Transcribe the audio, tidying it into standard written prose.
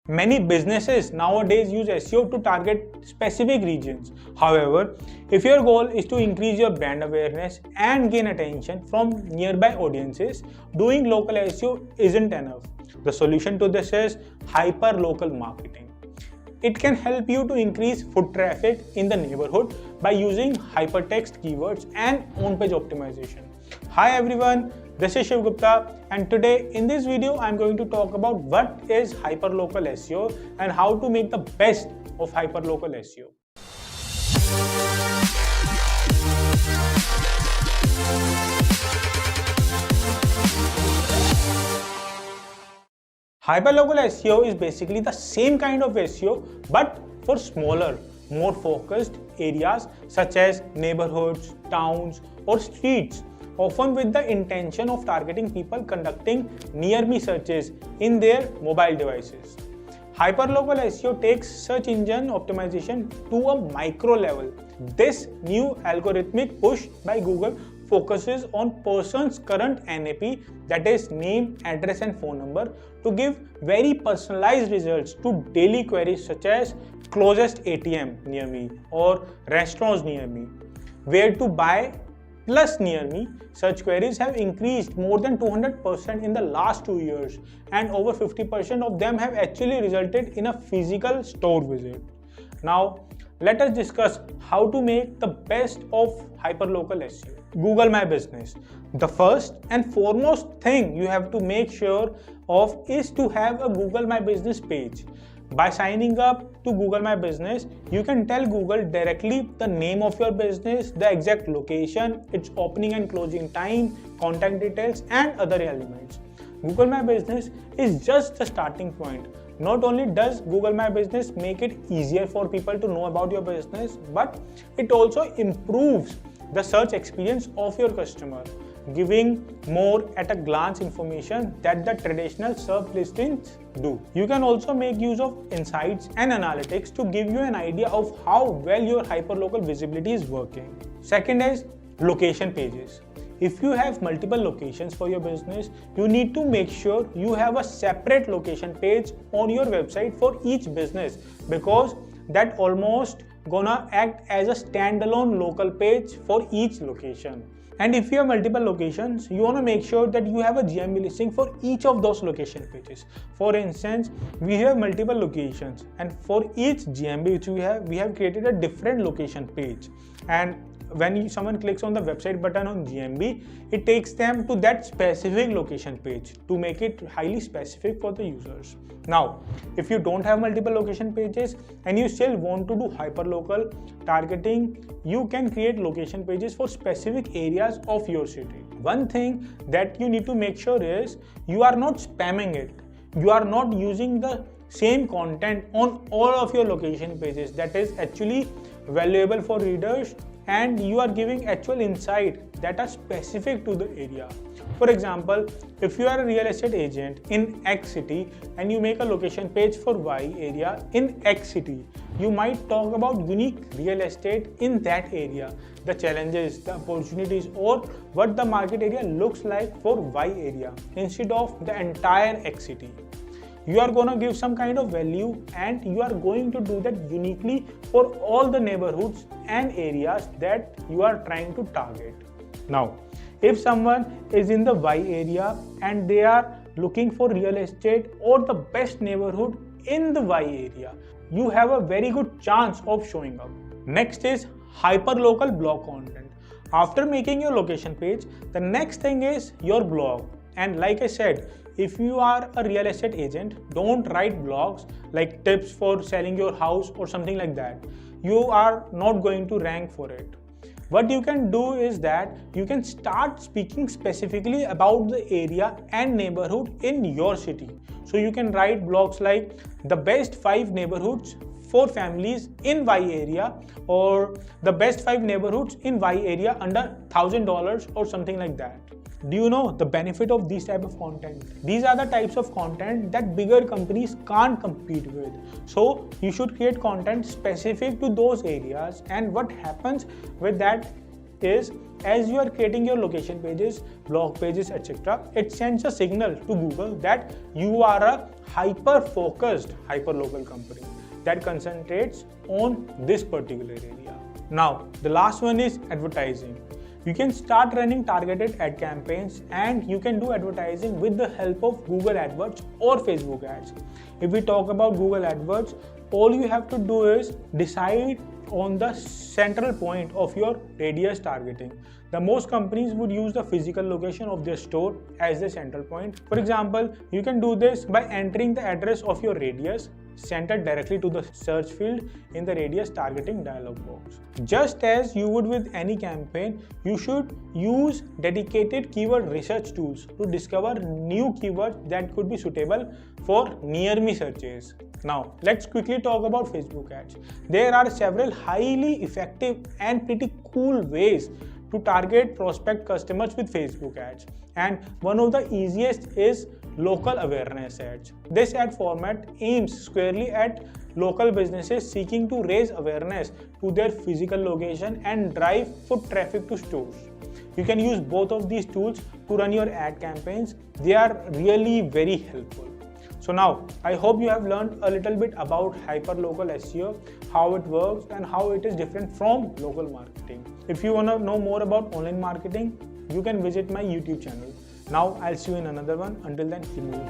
Many businesses nowadays use SEO to target specific regions. However, if your goal is to increase your brand awareness and gain attention from nearby audiences, doing local SEO isn't enough. The solution to this is hyper-local marketing. It can help you to increase foot traffic in the neighborhood by using hypertext keywords and on-page optimization. Hi everyone, this is Shiv Gupta, and today in this video I am going to talk about what is hyperlocal SEO and how to make the best of hyperlocal SEO. Hyperlocal SEO is basically the same kind of SEO but for smaller, more focused areas such as neighborhoods, towns or streets, often with the intention of targeting people conducting near-me searches in their mobile devices. Hyperlocal SEO takes search engine optimization to a micro level. This new algorithmic push by Google focuses on person's current NAP, that is name, address and phone number, to give very personalized results to daily queries such as closest ATM near me or restaurants near me, where to buy plus near me. Such queries have increased more than 200% in the last 2 years, and over 50% of them have actually resulted in a physical store visit. Now, let us discuss how to make the best of hyperlocal SEO. Google My Business. The first and foremost thing you have to make sure of is to have a Google My Business page. By signing up to Google My Business, you can tell Google directly the name of your business, the exact location, its opening and closing time, contact details, and other elements. Google My Business is just the starting point. Not only does Google My Business make it easier for people to know about your business, but it also improves the search experience of your customer, giving more at a glance information that the traditional search listings do. You can also make use of insights and analytics to give you an idea of how well your hyperlocal visibility is working. Second is location pages. If you have multiple locations for your business, you need to make sure you have a separate location page on your website for each business, because that almost gonna act as a standalone local page for each location. And if you have multiple locations, you want to make sure that you have a GMB listing for each of those location pages. For instance, we have multiple locations, and for each GMB which we have created a different location page. And when someone clicks on the website button on GMB, it takes them to that specific location page to make it highly specific for the users. Now, if you don't have multiple location pages and you still want to do hyperlocal targeting, you can create location pages for specific areas of your city. One thing that you need to make sure is you are not spamming it. You are not using the same content on all of your location pages that is actually valuable for readers, and you are giving actual insight that are specific to the area. For example, if you are a real estate agent in X city and you make a location page for Y area in X city, you might talk about unique real estate in that area, the challenges, the opportunities, or what the market area looks like for Y area instead of the entire X city. You are going to give some kind of value, and you are going to do that uniquely for all the neighborhoods and areas that you are trying to target. Now, if someone is in the Y area and they are looking for real estate or the best neighborhood in the Y area, you have a very good chance of showing up. Next is hyperlocal blog content. After making your location page, the next thing is your blog. And like I said, if you are a real estate agent, don't write blogs like tips for selling your house or something like that. You are not going to rank for it. What you can do is that you can start speaking specifically about the area and neighborhood in your city. So you can write blogs like the best 5 neighborhoods for families in Y area, or the best 5 neighborhoods in Y area under $1,000 or something like that. Do you know the benefit of these type of content? These are the types of content that bigger companies can't compete with. So you should create content specific to those areas, and what happens with that is as you are creating your location pages, blog pages, etc., it sends a signal to Google that you are a hyper-focused, hyper-local company that concentrates on this particular area. Now, the last one is advertising. You can start running targeted ad campaigns, and you can do advertising with the help of Google AdWords or Facebook ads. If we talk about Google AdWords, all you have to do is decide on the central point of your radius targeting. The most companies would use the physical location of their store as the central point. For example, you can do this by entering the address of your radius centered directly to the search field in the radius targeting dialog box. Just as you would with any campaign, you should use dedicated keyword research tools to discover new keywords that could be suitable for near me searches. Now, let's quickly talk about Facebook ads. There are several highly effective and pretty cool ways to target prospect customers with Facebook ads, and one of the easiest is local awareness ads. This ad format aims squarely at local businesses seeking to raise awareness to their physical location and drive foot traffic to stores. You can use both of these tools to run your ad campaigns. They are really very helpful. So now, I hope you have learned a little bit about hyperlocal SEO, how it works and how it is different from local marketing. If you want to know more about online marketing, you can visit my YouTube channel. Now, I'll see you in another one. Until then, keep moving.